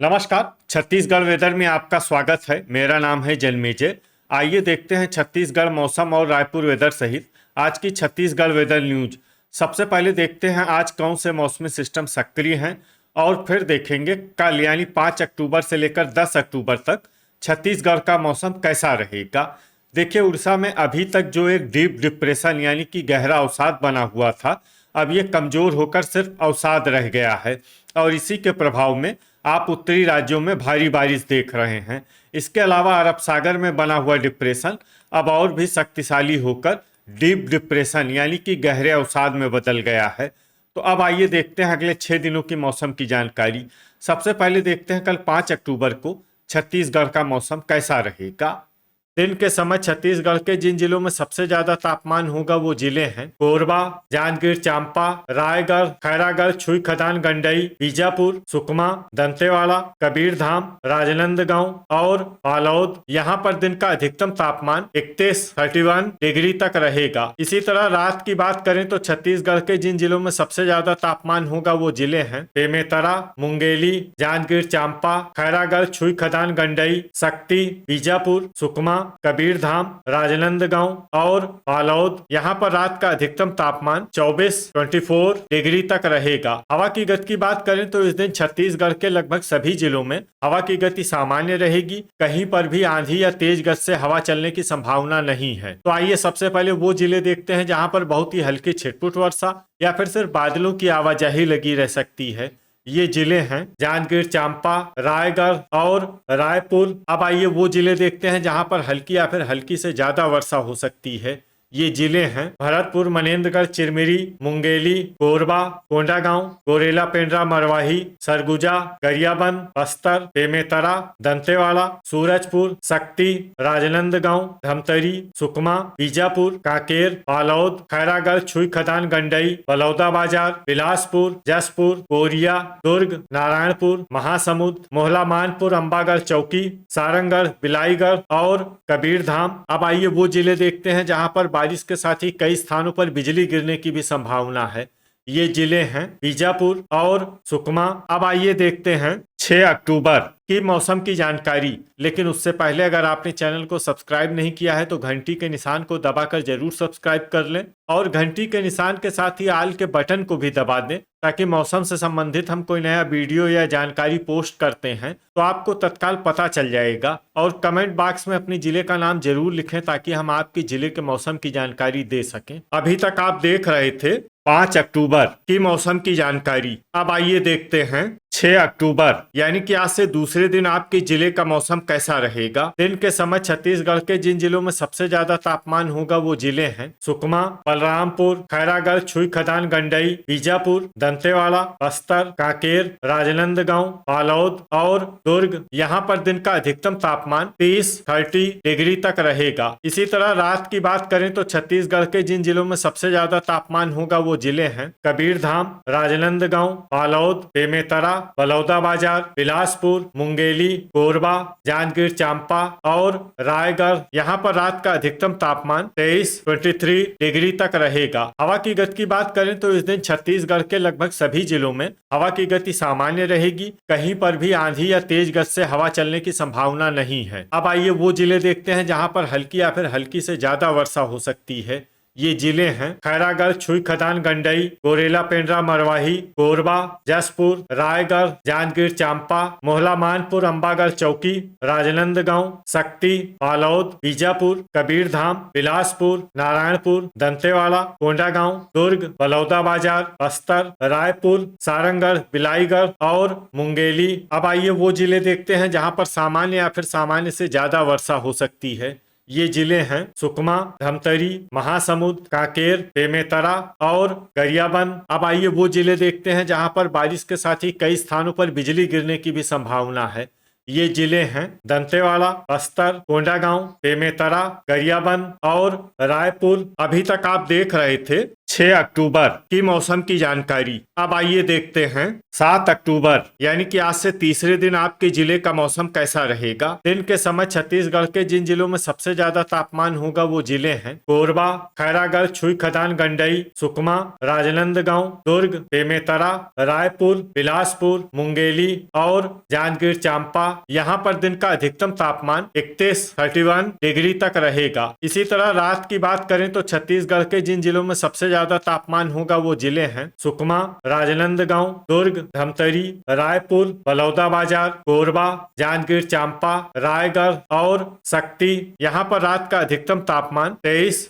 नमस्कार। छत्तीसगढ़ वेदर में आपका स्वागत है। मेरा नाम है जन्मेजय। आइए देखते हैं छत्तीसगढ़ मौसम और रायपुर वेदर सहित आज की छत्तीसगढ़ वेदर न्यूज। सबसे पहले देखते हैं आज कौन से मौसमी सिस्टम सक्रिय हैं और फिर देखेंगे कल यानी 5 अक्टूबर से लेकर 10 अक्टूबर तक छत्तीसगढ़ का मौसम कैसा रहेगा। देखिए, उड़ीसा में अभी तक जो एक डीप डिप्रेशन यानी कि गहरा अवसाद बना हुआ था, अब ये कमजोर होकर सिर्फ अवसाद रह गया है और इसी के प्रभाव में आप उत्तरी राज्यों में भारी बारिश देख रहे हैं। इसके अलावा अरब सागर में बना हुआ डिप्रेशन अब और भी शक्तिशाली होकर डीप डिप्रेशन यानी कि गहरे अवसाद में बदल गया है। तो अब आइए देखते हैं अगले 6 दिनों की मौसम की जानकारी। सबसे पहले देखते हैं कल 5 अक्टूबर को छत्तीसगढ़ का मौसम कैसा रहेगा। दिन के समय छत्तीसगढ़ के जिन जिलों में सबसे ज्यादा तापमान होगा वो जिले हैं कोरबा, जांजगीर चांपा, रायगढ़, खैरागढ़, छुई खदान, गंडई, बीजापुर, सुकमा, दंतेवाड़ा, कबीरधाम, राजनांदगांव और बालोद। यहाँ पर दिन का अधिकतम तापमान 31 डिग्री तक रहेगा। इसी तरह रात की बात करें तो छत्तीसगढ़ के जिन जिलों में सबसे ज्यादा तापमान होगा वो जिले हैं बेमेतरा, मुंगेली, जांजगीर चांपा, खैरागढ़, छुई खदान, गंडई, शक्ति, बीजापुर, सुकमा, कबीरधाम, राजनांदगांव और बालोद। यहाँ पर रात का अधिकतम तापमान 24 डिग्री तक रहेगा। हवा की गति की बात करें तो इस दिन छत्तीसगढ़ के लगभग सभी जिलों में हवा की गति सामान्य रहेगी। कहीं पर भी आंधी या तेज गति से हवा चलने की संभावना नहीं है। तो आइए सबसे पहले वो जिले देखते हैं जहाँ पर बहुत ही हल्की छिटपुट वर्षा या फिर सिर्फ बादलों की आवाजाही लगी रह सकती है। ये जिले हैं जांजगीर चांपा, रायगढ़ और रायपुर। अब आइए वो जिले देखते हैं जहां पर हल्की या फिर हल्की से ज्यादा वर्षा हो सकती है। ये जिले हैं भरतपुर, मनेन्द्रगढ़, चिरमिरी, मुंगेली, कोरबा, कोंडागांव, गोरेला, पेंड्रा, मरवाही, सरगुजा, गरियाबंद, बस्तर, बेमेतरा, दंतेवाड़ा, सूरजपुर, शक्ति, राजनांदगांव, धमतरी, सुकमा, बीजापुर, कांकेर, बालोद, खैरागढ़, छुई खदान, गंडई, बलौदाबाजार, बिलासपुर, जसपुर, कोरिया, दुर्ग, नारायणपुर, महासमुंद, मोहला, मानपुर, अंबागढ़, चौकी, सारंगढ़, बिलाईगढ़ और कबीरधाम। अब आइए वो जिले देखते हैं जहां पर बारिश के साथ ही कई स्थानों पर बिजली गिरने की भी संभावना है। ये जिले हैं बीजापुर और सुकमा। अब आइए देखते हैं 6 अक्टूबर की मौसम की जानकारी। लेकिन उससे पहले अगर आपने चैनल को सब्सक्राइब नहीं किया है तो घंटी के निशान को दबाकर जरूर सब्सक्राइब कर लें और घंटी के निशान के साथ ही आल के बटन को भी दबा दें ताकि मौसम से संबंधित हम कोई नया वीडियो या जानकारी पोस्ट करते हैं तो आपको तत्काल पता चल जाएगा। और कमेंट बॉक्स में अपने जिले का नाम जरूर लिखें ताकि हम आपके जिले के मौसम की जानकारी दे सकें। अभी तक आप देख रहे थे 5 अक्टूबर की मौसम की जानकारी। अब आइए देखते हैं 6 अक्टूबर यानी कि आज से दूसरे दिन आपके जिले का मौसम कैसा रहेगा। दिन के समय छत्तीसगढ़ के जिन जिलों में सबसे ज्यादा तापमान होगा वो जिले हैं सुकमा, बलरामपुर, खैरागढ़, छुई खदान, गंडई, बीजापुर, दंतेवाड़ा, बस्तर, कांकेर, राजनांदगांव, बालोद और दुर्ग। यहाँ पर दिन का अधिकतम तापमान 30 डिग्री तक रहेगा। इसी तरह रात की बात करें तो छत्तीसगढ़ के जिन जिलों में सबसे ज्यादा तापमान होगा वो जिले हैं कबीरधाम, राजनांदगांव, बालोद, बेमेतरा, बलौदाबाजार, बिलासपुर, मुंगेली, कोरबा, जांजगीर चांपा और रायगढ़। यहाँ पर रात का अधिकतम तापमान 23 डिग्री तक रहेगा। हवा की गति की बात करें तो इस दिन छत्तीसगढ़ के लगभग सभी जिलों में हवा की गति सामान्य रहेगी। कहीं पर भी आंधी या तेज गति से हवा चलने की संभावना नहीं है। अब आइए वो जिले देखते हैं जहाँ पर हल्की या फिर हल्की से ज्यादा वर्षा हो सकती है। ये जिले हैं खैरागढ़, छुई खदान, गंडई, गोरेला, पेंड्रा, मरवाही, कोरबा, जसपुर, रायगढ़, जांजगीर चांपा, मोहला, मानपुर, अंबागढ़, चौकी, राजनांदगांव, शक्ति, बालोद, बीजापुर, कबीरधाम, बिलासपुर, नारायणपुर, दंतेवाड़ा, कोंडागांव, दुर्ग, बलौदाबाजार, बस्तर, रायपुर, सारंगढ़, बिलाईगढ़ और मुंगेली। अब आइए वो जिले देखते हैं जहां पर सामान्य या फिर सामान्य से ज्यादा वर्षा हो सकती है। ये जिले हैं सुकमा, धमतरी, महासमुंद, कांकेर, बेमेतरा और गरियाबंद। अब आइए वो जिले देखते हैं जहां पर बारिश के साथ ही कई स्थानों पर बिजली गिरने की भी संभावना है। ये जिले हैं दंतेवाड़ा, बस्तर, कोंडागांव, बेमेतरा, गरियाबंद और रायपुर। अभी तक आप देख रहे थे 6 अक्टूबर की मौसम की जानकारी। अब आइए देखते हैं 7 अक्टूबर यानी कि आज से तीसरे दिन आपके जिले का मौसम कैसा रहेगा। दिन के समय छत्तीसगढ़ के जिन जिलों में सबसे ज्यादा तापमान होगा वो जिले हैं कोरबा, खैरागढ़, छुई खदान, गंडई, सुकमा, राजनांदगांव, दुर्ग, बेमेतरा, रायपुर, बिलासपुर, मुंगेली और जांजगीर चांपा। यहाँ पर दिन का अधिकतम तापमान 31 डिग्री तक रहेगा। इसी तरह रात की बात करें तो छत्तीसगढ़ के जिन जिलों में सबसे ज्यादा तापमान होगा वो जिले हैं सुकमा, राजनांदगांव, दुर्ग, धमतरी, रायपुर, बलौदाबाजार, कोरबा, जांजगीर चांपा, रायगढ़ और शक्ति। यहाँ पर रात का अधिकतम तापमान 23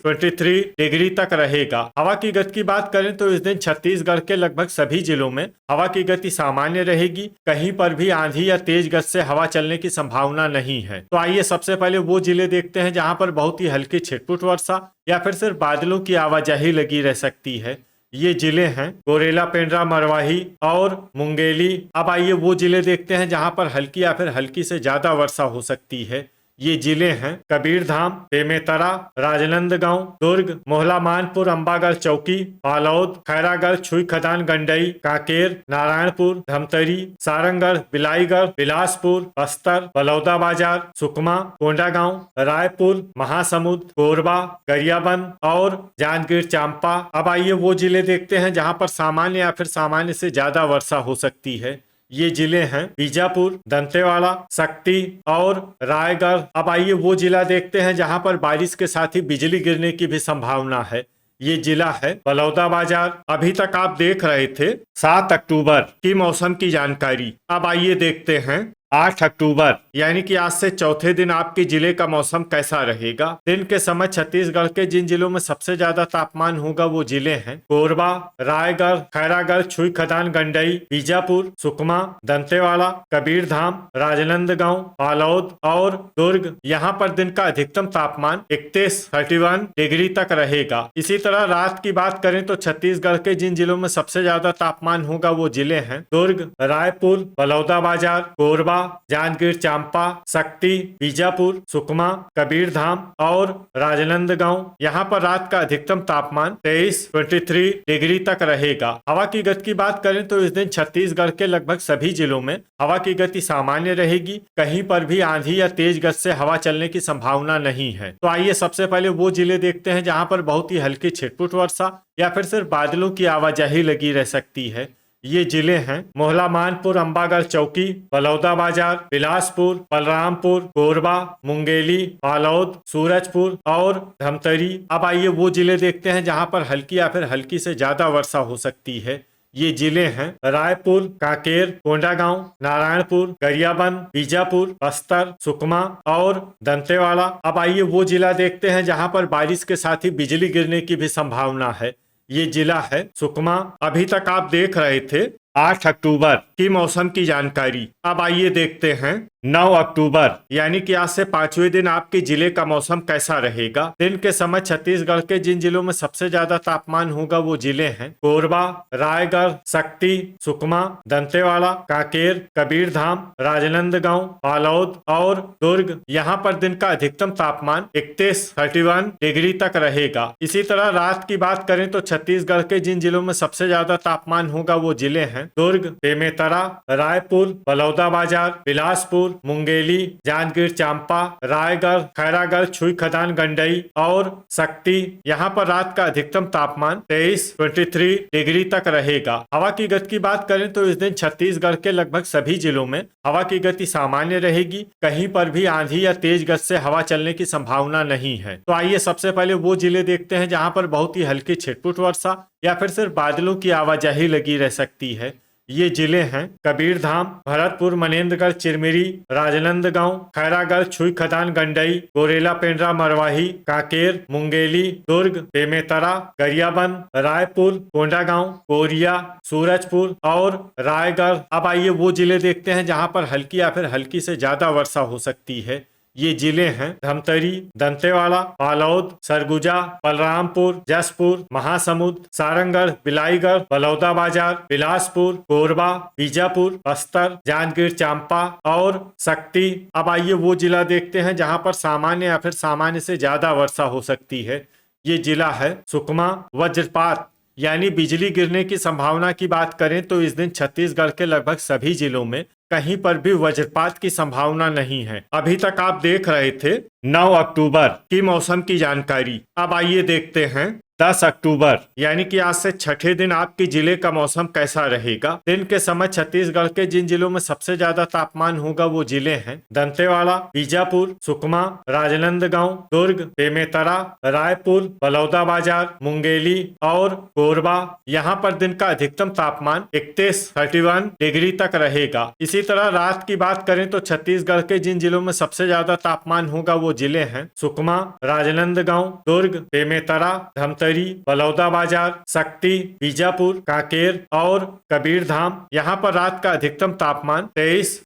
डिग्री तक रहेगा। हवा की गति की बात करें तो इस दिन छत्तीसगढ़ के लगभग सभी जिलों में हवा की गति सामान्य रहेगी। कहीं पर भी आंधी या तेज गति से हवा चलने की संभावना नहीं है। तो आइए सबसे पहले वो जिले देखते हैं जहां पर बहुत ही हल्की छिटपुट वर्षा या फिर सिर्फ बादलों की आवाजाही लगी रह सकती है। ये जिले हैं गोरेला, पेंड्रा, मरवाही और मुंगेली। अब आइए वो जिले देखते हैं जहां पर हल्की या फिर हल्की से ज्यादा वर्षा हो सकती है। ये जिले हैं कबीरधाम, बेमेतरा, राजनांदगांव, दुर्ग, मोहला, मानपुर, अंबागढ़ चौकी, बालोद, खैरागढ़, छुई खदान, गंडई, कांकेर, नारायणपुर, धमतरी, सारंगढ़, बिलाईगढ़, बिलासपुर, बस्तर, बलौदाबाजार, सुकमा, कोंडागांव, रायपुर, महासमुंद, कोरबा, गरियाबंद और जांजगीर चांपा। अब आइए वो जिले देखते हैं जहां पर सामान्य या फिर सामान्य से ज्यादा वर्षा हो सकती है। ये जिले हैं बीजापुर, दंतेवाड़ा, शक्ति और रायगढ़। अब आइए वो जिला देखते हैं जहां पर बारिश के साथ ही बिजली गिरने की भी संभावना है। ये जिला है बलौदाबाजार। अभी तक आप देख रहे थे 7 अक्टूबर की मौसम की जानकारी। अब आइए देखते हैं 8 अक्टूबर यानी कि आज से चौथे दिन आपके जिले का मौसम कैसा रहेगा। दिन के समय छत्तीसगढ़ के जिन जिलों में सबसे ज्यादा तापमान होगा वो जिले हैं कोरबा, रायगढ़, खैरागढ़, छुई खदान, गंडई, बीजापुर, सुकमा, दंतेवाड़ा, कबीरधाम, राजनांदगांव, बालोद और दुर्ग। यहाँ पर दिन का अधिकतम तापमान 31 डिग्री तक रहेगा। इसी तरह रात की बात करें तो छत्तीसगढ़ के जिन जिलों में सबसे ज्यादा तापमान होगा वो जिले हैं दुर्ग, रायपुर, बलौदाबाजार, कोरबा, जांजगीर चांपा, शक्ति, बीजापुर, सुकमा, कबीरधाम और राजनांदगांव। यहाँ पर रात का अधिकतम तापमान 23 डिग्री तक रहेगा। हवा की गति की बात करें तो इस दिन छत्तीसगढ़ के लगभग सभी जिलों में हवा की गति सामान्य रहेगी। कहीं पर भी आंधी या तेज गति से हवा चलने की संभावना नहीं है। तो आइए सबसे पहले वो जिले देखते हैं जहां पर बहुत ही हल्की छिटपुट वर्षा या फिर सिर्फ बादलों की आवाजाही लगी रह सकती है। ये जिले हैं मोहला, मानपुर, अंबागढ़ चौकी, बलौदाबाजार, बिलासपुर, बलरामपुर, कोरबा, मुंगेली, बालोद, सूरजपुर और धमतरी। अब आइए वो जिले देखते हैं जहां पर हल्की या फिर हल्की से ज्यादा वर्षा हो सकती है। ये जिले हैं रायपुर, कांकेर, कोंडागांव, नारायणपुर, गरियाबंद, बीजापुर, बस्तर, सुकमा और दंतेवाड़ा। अब आइए वो जिला देखते हैं जहां पर बारिश के साथ ही बिजली गिरने की भी संभावना है। ये जिला है सुकमा। अभी तक आप देख रहे थे 8 अक्टूबर की मौसम की जानकारी। अब आइए देखते हैं 9 अक्टूबर यानी कि आज से 5वें दिन आपके जिले का मौसम कैसा रहेगा। दिन के समय छत्तीसगढ़ के जिन जिलों में सबसे ज्यादा तापमान होगा वो जिले हैं कोरबा, रायगढ़, शक्ति, सुकमा, दंतेवाड़ा, कांकेर, कबीरधाम, राजनांदगांव, बालोद और दुर्ग। यहाँ पर दिन का अधिकतम तापमान 31 डिग्री तक रहेगा। इसी तरह रात की बात करें तो छत्तीसगढ़ के जिन जिलों में सबसे ज्यादा तापमान होगा वो जिले हैं दुर्ग, बेमेतरा, रायपुर, बलौदाबाजार, बिलासपुर, मुंगेली, जांजगीर चांपा, रायगढ़, खैरागढ़, छुई खदान, गंडई और शक्ति। यहाँ पर रात का अधिकतम तापमान 23 डिग्री तक रहेगा। हवा की गति की बात करें तो इस दिन छत्तीसगढ़ के लगभग सभी जिलों में हवा की गति सामान्य रहेगी। कहीं पर भी आंधी या तेज गति से हवा चलने की संभावना नहीं है। तो आइए सबसे पहले वो जिले देखते हैं जहां पर बहुत ही हल्की छिटपुट वर्षा या फिर सिर्फ बादलों की आवाजाही लगी रह सकती है। ये जिले हैं कबीरधाम, भरतपुर, मनेन्द्रगढ़, चिरमिरी, राजनांदगांव, खैरागढ़, छुई खदान, गंडई, गोरेला, पेंड्रा, मरवाही, कांकेर, मुंगेली, दुर्ग, बेमेतरा, गरियाबंद, रायपुर, कोंडागांव, कोरिया, सूरजपुर और रायगढ़। अब आइए वो जिले देखते हैं जहां पर हल्की या फिर हल्की से ज्यादा वर्षा हो सकती है। ये जिले हैं धमतरी, दंतेवाड़ा, बालोद, सरगुजा, बलरामपुर, जसपुर, महासमुंद, सारंगढ़, बिलाईगढ़, बलौदाबाजार, बिलासपुर, कोरबा, बीजापुर, बस्तर, जांजगीर चांपा और शक्ति। अब आइए वो जिला देखते हैं जहां पर सामान्य या फिर सामान्य से ज्यादा वर्षा हो सकती है। ये जिला है सुकमा। वज्रपात यानी बिजली गिरने की संभावना की बात करें तो इस दिन छत्तीसगढ़ के लगभग सभी जिलों में कहीं पर भी वज्रपात की संभावना नहीं है। अभी तक आप देख रहे थे 9 अक्टूबर की मौसम की जानकारी। अब आइए देखते हैं 10 अक्टूबर यानी कि आज से छठे दिन आपके जिले का मौसम कैसा रहेगा। दिन के समय छत्तीसगढ़ के जिन जिलों में सबसे ज्यादा तापमान होगा वो जिले हैं दंतेवाड़ा, बीजापुर, सुकमा, राजनांदगांव, दुर्ग, बेमेतरा, रायपुर, बलौदाबाजार, मुंगेली और कोरबा। यहाँ पर दिन का अधिकतम तापमान 31 डिग्री तक रहेगा। इसी तरह रात की बात करें तो छत्तीसगढ़ के जिन जिलों में सबसे ज्यादा तापमान होगा वो जिले हैं सुकमा, राजनांदगांव, दुर्ग, बेमेतरा, धमतरी, बलौदाबाजार, शक्ति, बीजापुर, कांकेर और कबीरधाम। यहाँ पर रात का अधिकतम तापमान 23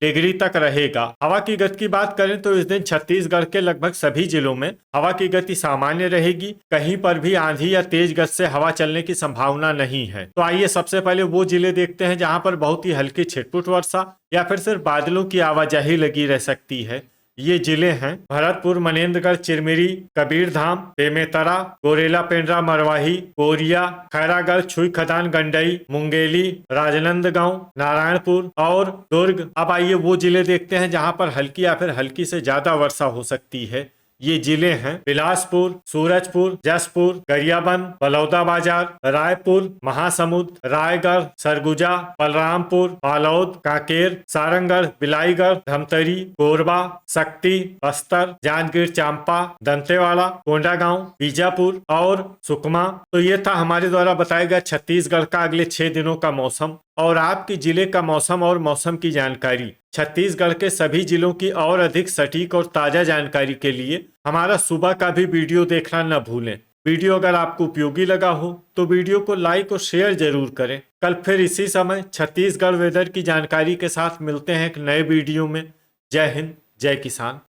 डिग्री तक रहेगा। हवा की गति की बात करें तो इस दिन छत्तीसगढ़ के लगभग सभी जिलों में हवा की गति सामान्य रहेगी। कहीं पर भी आंधी या तेज गति से हवा चलने की संभावना नहीं है। तो आइए सबसे पहले वो जिले देखते हैं जहां पर बहुत ही हल्की छिटपुट वर्षा या फिर सिर्फ बादलों की आवाजाही लगी रह सकती है। ये जिले हैं भरतपुर, मनेन्द्रगढ़, चिरमिरी, कबीरधाम, बेमेतरा, गोरेला, पेंड्रा, मरवाही, कोरिया, खैरागढ़, छुई खदान, गंडई, मुंगेली, राजनांदगांव, नारायणपुर और दुर्ग। अब आइए वो जिले देखते हैं जहां पर हल्की या फिर हल्की से ज्यादा वर्षा हो सकती है। ये जिले हैं बिलासपुर, सूरजपुर, जसपुर, गरियाबंद, बलौदाबाजार, रायपुर, महासमुंद, रायगढ़, सरगुजा, बलरामपुर, बालोद, कांकेर, सारंगढ़, बिलाईगढ़, धमतरी, कोरबा, शक्ति, बस्तर, जांजगीर चांपा, दंतेवाड़ा, कोंडागांव, बीजापुर और सुकमा। तो ये था हमारे द्वारा बताया गया छत्तीसगढ़ का अगले 6 दिनों का मौसम और आपके जिले का मौसम और मौसम की जानकारी। छत्तीसगढ़ के सभी जिलों की और अधिक सटीक और ताजा जानकारी के लिए हमारा सुबह का भी वीडियो देखना न भूलें। वीडियो अगर आपको उपयोगी लगा हो तो वीडियो को लाइक और शेयर जरूर करें। कल फिर इसी समय छत्तीसगढ़ वेदर की जानकारी के साथ मिलते हैं एक नए वीडियो में। जय हिंद, जय किसान।